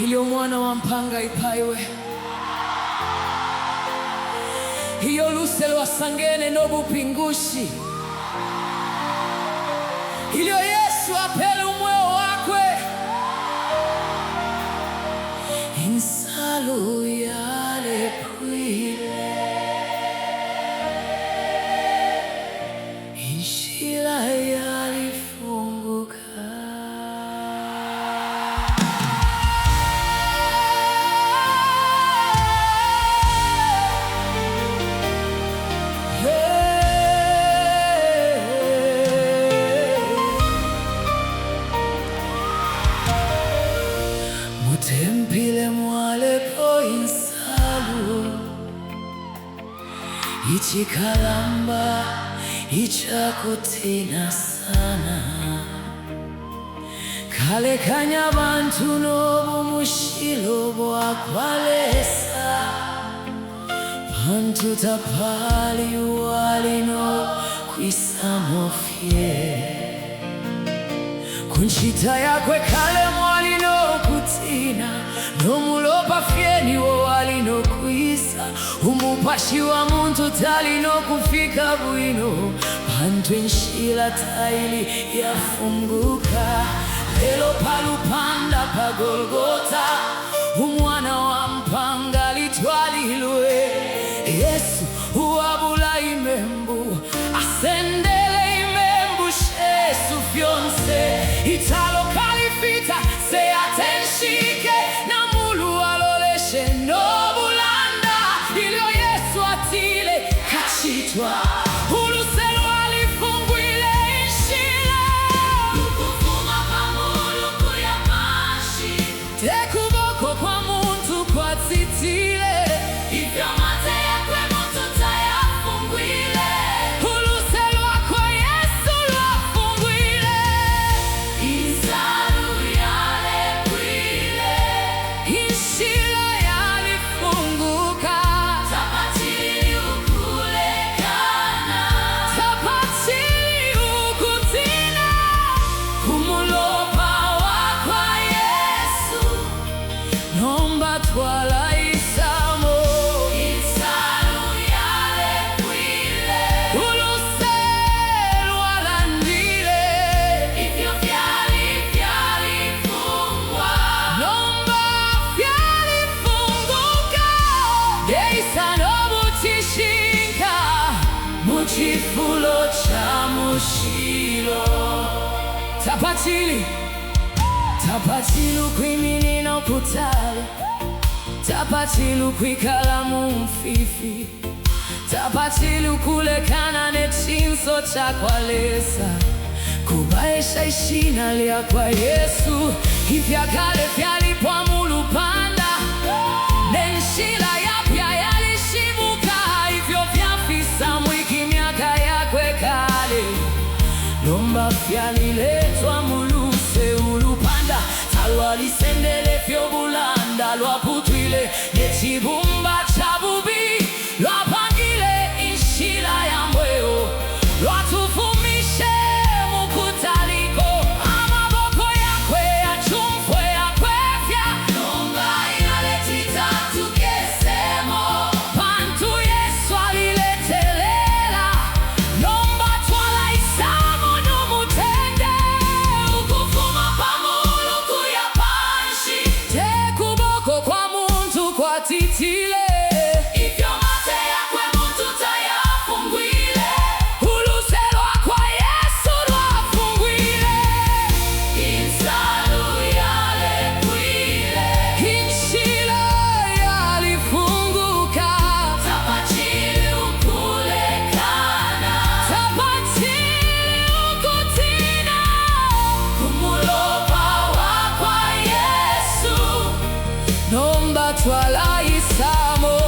Ilyo mwana wa mpanga ipaiwe iyo luselo wasangene nobupingushi ilyo Yesu apele umweo wakwe insalu yale kwile inshila yalifunguka. Mutempile mwalepo insalu ichikalamba ichakutina sana kale kanya bantu nobumushilo bwakwalesa bantu tapali walino kwisamofye kunchita yakwe kale mwalino kutina nomulopa fyeni wo walino kwisa umupashi wa muntu talino kufika bwino bantu enshila taili yafunguka lelo palupanda pa Golgota umwana wa mpanga litwalilwe Yesu uwabula imembu asendele imembu shesu fyonse italo kalifita se atenshike na mulu aloleshe nobulanda ilyo Yesu atile kachitwa uluselo alifungwile inshila ukufuma pamulu kuyapashi tekuboko kwa muntu kwa titile ifyo mate yakwe muntu tayafungwile uluselo akwa Yesu lwafungwile insalu yale kwile inshila yalifunguka tapatili ukulekana tapatili ukutina kumulopa wakwa Yesu nomba twala isamo insalu yale kwile uluselu alandile ifyo vyalifungwa nomba vyalifunguka geisa nobutishinka muchifulo cha mushilo tapatili ukwimini nokutali tapatili ukwikala mumfifi tapatili ukulekana nechinso chakwalesa kubaisha ishina lyakwa Yesu ifyakale fyalipwa mulupanda nenshila yapya yalishibuka ifyo vyafisa mwiki miaka yakwe kale lomba fyaliletwa muluse ulupanda talwalisendele fyo bulanda lwaputwile nechibumba chabubi lwapangile inshila ya mbweo lwatufumishe mukutaliko amaboko yakwe achumfwe yakwefya nomba yaletita tukesemo bantu Yesu aliletelela nomba twala isamo numutende ukufuma pamulu kuyapanshi tekuboko kwa muntu kwa titile ifyo mate yakwe muntu tayafungwile uluselo akwa Yesu lwafungwile insalu yale kwile inshila yalifunguka tapatili ukulekana tapatili ukutina kumulopa wakwa Yesu nomba twala isamo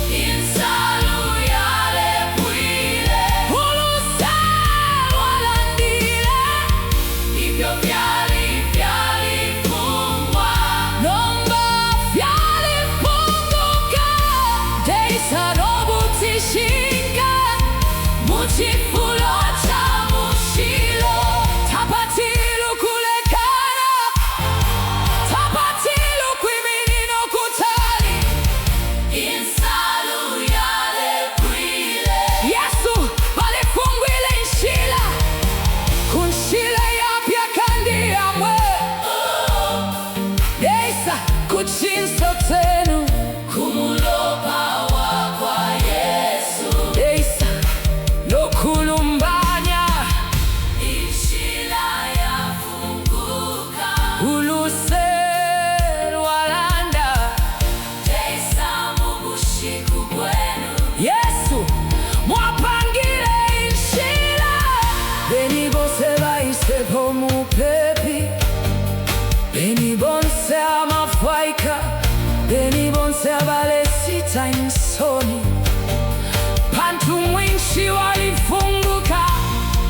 insalu yale kwile uluselu alandile ifyo vyalifungwa nomba vyalifunguka geisa nobutishinka muchifulo cha mushilo tapatili ukulekana bose abalesita insoni pantu mwinshi walifunguka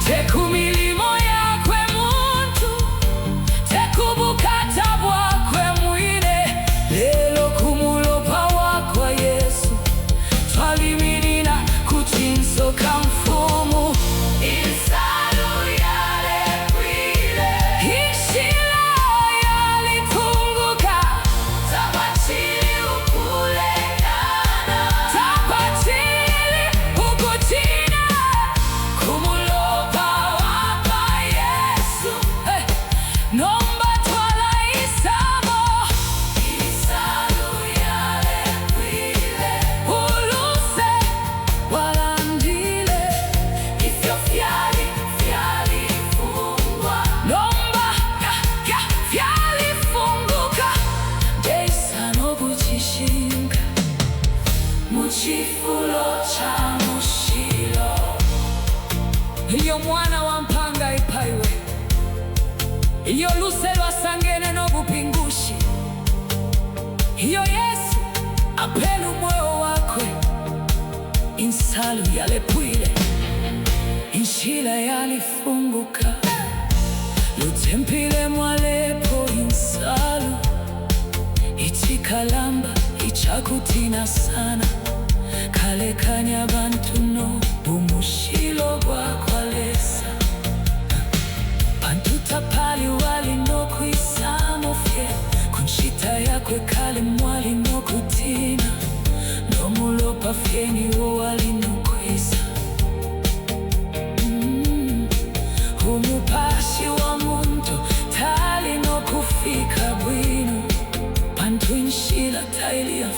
tekumilimo yakwe muntu tekubukata bwakwe mwine lelo kumulopa wakwa Yesu twalimirina kutinsoka mfumu Insalu yalekwile Ishila yalifunguka Tapachili ukulekana Tapachili ukutina kumulopa wakwa Yesu Nomba twala isamo Insalu yalekwile Uluse walandile Ifyo fyali fungwa Nomba fyali funguka Deisano buchishinga Muchifulo cha mushilo Iyo mwana wa mpanga ipaiwe Iyo luse lwasangene n'obupingushi Iyo Yesu apelu moyo wakwe Insalu yalepwile Inshila yalifunguka Lutempile mwalepo insalu Ichikalamba ichakutina sana Kalekanya bantu no bumushilo bwakwalesa Bantu tapali wali no kwisamofye Kunshita yakwe kale mwali no kutina No mulopa fyeni wo wali no kwisa Umupashi wa muntu tali no kufika bwino Pantu inshila taili ya